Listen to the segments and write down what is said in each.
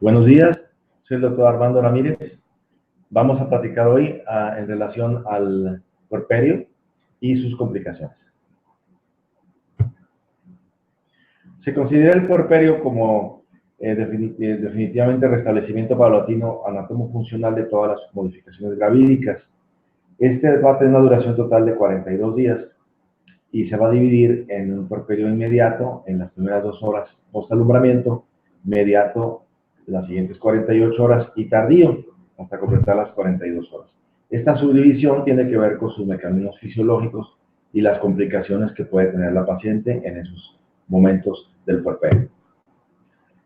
Buenos días, soy el doctor Armando Ramírez. Vamos a platicar hoy en relación al puerperio y sus complicaciones. Se considera el puerperio como definitivamente restablecimiento paulatino anatomo-funcional de todas las modificaciones gravídicas. Este va a tener una duración total de 42 días y se va a dividir en un puerperio inmediato en las primeras 2 horas post-alumbramiento, inmediato las siguientes 48 horas y tardío hasta completar las 42 horas. Esta subdivisión tiene que ver con sus mecanismos fisiológicos y las complicaciones que puede tener la paciente en esos momentos del puerperio.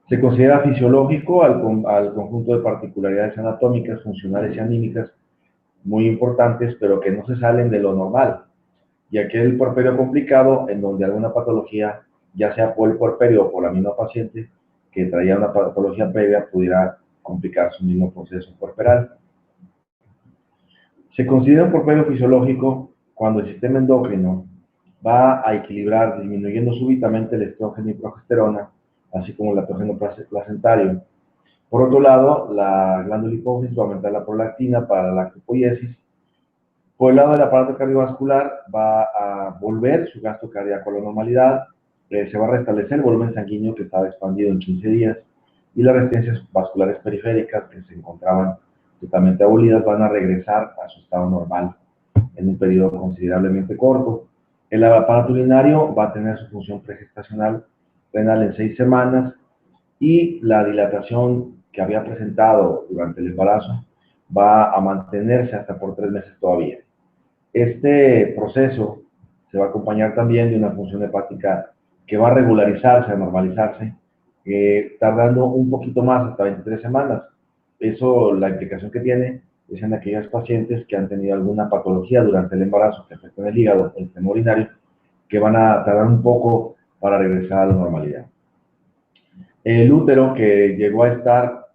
Se considera fisiológico al conjunto de particularidades anatómicas, funcionales y anímicas muy importantes, pero que no se salen de lo normal, y aquel puerperio complicado en donde alguna patología, ya sea por el puerperio o por la misma paciente que traía una patología previa, pudiera complicar su mismo proceso puerperal. Se considera un puerperio fisiológico cuando el sistema endocrino va a equilibrar, disminuyendo súbitamente el estrógeno y progesterona, así como el estrógeno placentario. Por otro lado, la glándula hipófisis va a aumentar la prolactina para la lactopoiesis. Por el lado del aparato cardiovascular, va a volver su gasto cardíaco a la normalidad, se va a restablecer el volumen sanguíneo que estaba expandido en 15 días y las resistencias vasculares periféricas que se encontraban totalmente abolidas van a regresar a su estado normal en un periodo considerablemente corto. El aparato urinario va a tener su función pregestacional renal en 6 semanas y la dilatación que había presentado durante el embarazo va a mantenerse hasta por 3 meses todavía. Este proceso se va a acompañar también de una función hepática que va a regularizarse, a normalizarse, tardando un poquito más, hasta 23 semanas. Eso, la implicación que tiene es en aquellas pacientes que han tenido alguna patología durante el embarazo que afecta en el hígado, el sistema urinario, que van a tardar un poco para regresar a la normalidad. El útero, que llegó a estar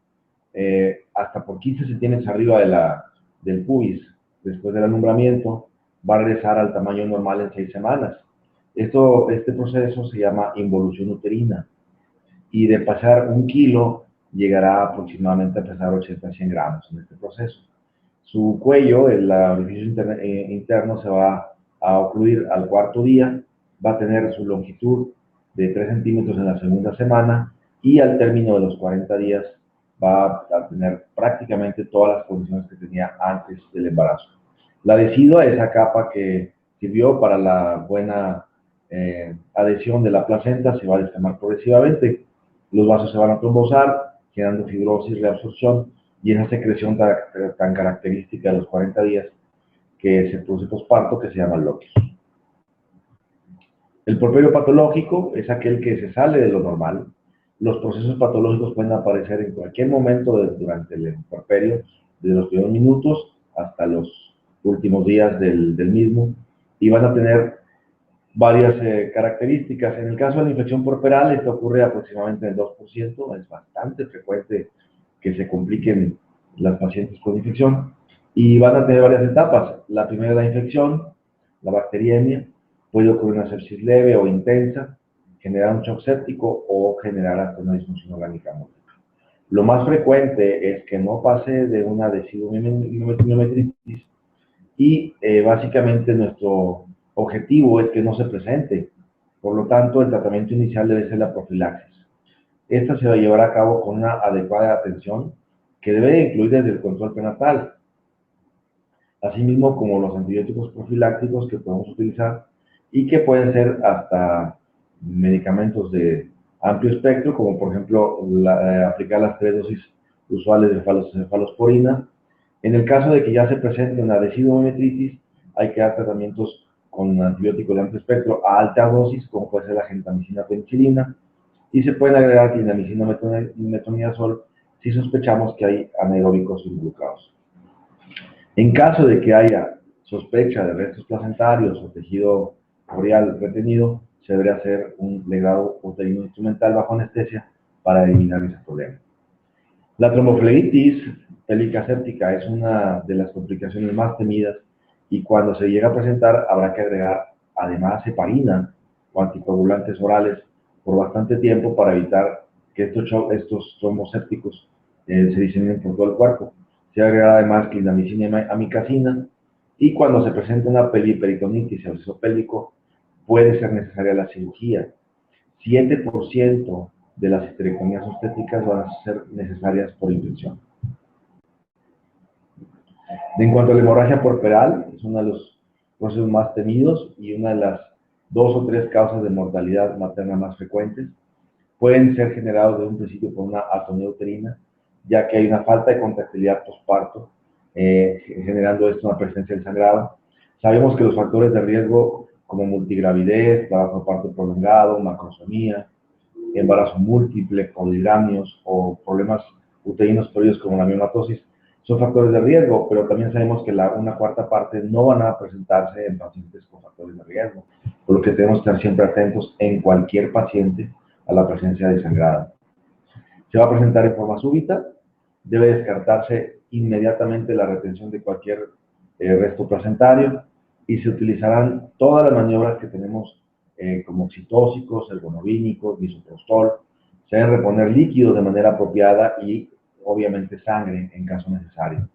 hasta por 15 centímetros arriba del pubis, después del alumbramiento, va a regresar al tamaño normal en 6 semanas. Este proceso se llama involución uterina y de pasar 1 kilo llegará aproximadamente a pesar 80 a 100 gramos en este proceso. Su cuello, el orificio interno, se va a ocluir al 4.º día, va a tener su longitud de 3 centímetros en la segunda semana y al término de los 40 días va a tener prácticamente todas las condiciones que tenía antes del embarazo. La decidua, esa capa que sirvió para la buena adhesión de la placenta, se va a descamar progresivamente. Los vasos se van a trombosar, generando fibrosis, reabsorción y esa secreción tan característica de los 40 días que se produce posparto, que se llama loquio. El puerperio patológico es aquel que se sale de lo normal. Los procesos patológicos pueden aparecer en cualquier momento durante el puerperio, desde los primeros minutos hasta los últimos días del mismo, y van a tener varias características. En el caso de la infección puerperal, esto ocurre aproximadamente en el 2%, es bastante frecuente que se compliquen las pacientes con infección, y van a tener varias etapas. La primera es la infección, la bacteriemia, puede ocurrir una sepsis leve o intensa, generar un shock séptico o generar hasta una disfunción orgánica múltiple. Lo más frecuente es que no pase de una decidomiometritis y básicamente nuestro objetivo es que no se presente. Por lo tanto, el tratamiento inicial debe ser la profilaxis. Esta se va a llevar a cabo con una adecuada atención que debe incluir desde el control prenatal, asimismo como los antibióticos profilácticos que podemos utilizar y que pueden ser hasta medicamentos de amplio espectro, como por ejemplo aplicar las 3 dosis usuales de cefalosporina. En el caso de que ya se presente una decidomiometritis, hay que dar tratamientos con antibióticos de amplio espectro a alta dosis, como puede ser la gentamicina penicilina, y se pueden agregar clindamicina metronidazol si sospechamos que hay anaeróbicos involucrados. En caso de que haya sospecha de restos placentarios o tejido oral retenido, se debería hacer un legrado uterino instrumental bajo anestesia para eliminar ese problema. La tromboflebitis pélvica séptica es una de las complicaciones más temidas y cuando se llega a presentar habrá que agregar además heparina o anticoagulantes orales por bastante tiempo para evitar que estos trombos sépticos se diseminan por todo el cuerpo. Se agrega además clindamicina y amikacina, y cuando se presenta una peritonitis o absceso pélvico, puede ser necesaria la cirugía. 7% de las histerectomías obstétricas van a ser necesarias por infección. En cuanto a la hemorragia puerperal, es uno de los procesos más temidos y una de las 2 o 3 causas de mortalidad materna más frecuentes. Pueden ser generados desde un principio por una atonía uterina, ya que hay una falta de contractilidad posparto, generando esto una presencia del sangrado. Sabemos que los factores de riesgo como multigravidez, trabajo de parto prolongado, macrosomía, embarazo múltiple, poligramios o problemas uterinos previos como la miomatosis son factores de riesgo, pero también sabemos que una cuarta parte no van a presentarse en pacientes con factores de riesgo, por lo que tenemos que estar siempre atentos en cualquier paciente a la presencia de sangrado. Se va a presentar en forma súbita, debe descartarse inmediatamente la retención de cualquier resto placentario y se utilizarán todas las maniobras que tenemos como oxitóxicos, ergonovínicos, bisoprostol. Se deben reponer líquidos de manera apropiada y obviamente sangre en caso necesario.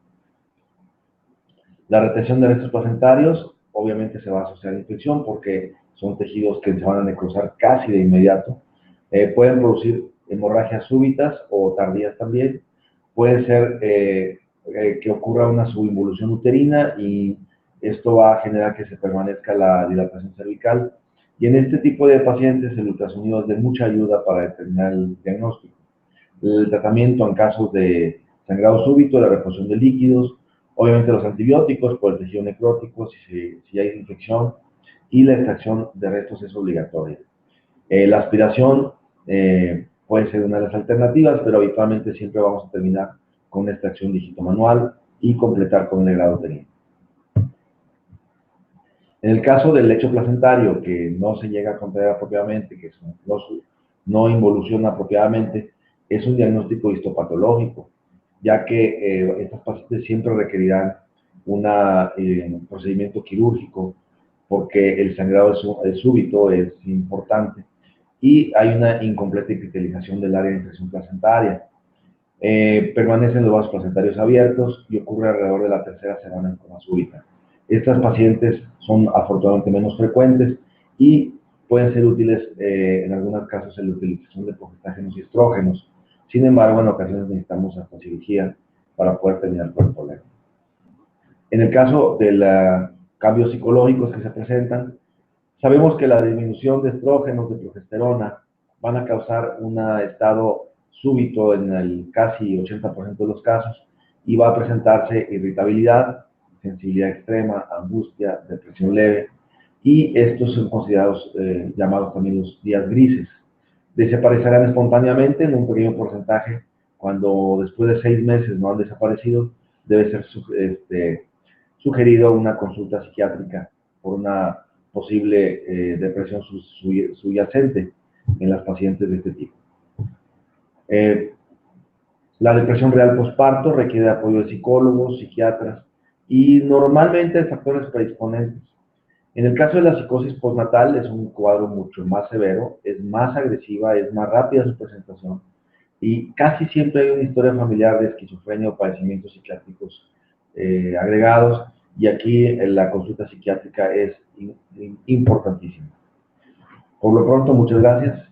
La retención de restos placentarios obviamente se va a asociar a infección porque son tejidos que se van a necrosar casi de inmediato. Pueden producir hemorragias súbitas o tardías también. Puede ser que ocurra una subinvolución uterina y esto va a generar que se permanezca la dilatación cervical. Y en este tipo de pacientes el ultrasonido es de mucha ayuda para determinar el diagnóstico. El tratamiento en casos de sangrado súbito, la reposición de líquidos, obviamente los antibióticos por el tejido necrótico, si hay infección, y la extracción de restos es obligatoria. La aspiración puede ser una de las alternativas, pero habitualmente siempre vamos a terminar con una extracción dígito manual y completar con un legrado uterino. En el caso del lecho placentario que no se llega a contraer apropiadamente, que no involuciona apropiadamente, es un diagnóstico histopatológico, ya que estas pacientes siempre requerirán un procedimiento quirúrgico porque el sangrado súbito es importante y hay una incompleta epitelización del área de infección placentaria. Permanecen los vasos placentarios abiertos y ocurre alrededor de la tercera semana en forma súbita. Estas pacientes son afortunadamente menos frecuentes y pueden ser útiles en algunos casos en la utilización de progestágenos y estrógenos. Sin embargo, en ocasiones necesitamos hasta cirugía para poder terminar con el problema. En el caso de los cambios psicológicos que se presentan, sabemos que la disminución de estrógenos, de progesterona, van a causar un estado súbito en el casi 80% de los casos y va a presentarse irritabilidad, sensibilidad extrema, angustia, depresión leve, y estos son considerados llamados también los días grises. Desaparecerán espontáneamente en un pequeño porcentaje. Cuando después de 6 meses no han desaparecido, debe ser sugerido una consulta psiquiátrica por una posible depresión subyacente en las pacientes de este tipo. La depresión real posparto requiere apoyo de psicólogos, psiquiatras y normalmente factores predisponentes. En el caso de la psicosis postnatal es un cuadro mucho más severo, es más agresiva, es más rápida su presentación y casi siempre hay una historia familiar de esquizofrenia o padecimientos psiquiátricos agregados, y aquí la consulta psiquiátrica es importantísima. Por lo pronto, muchas gracias.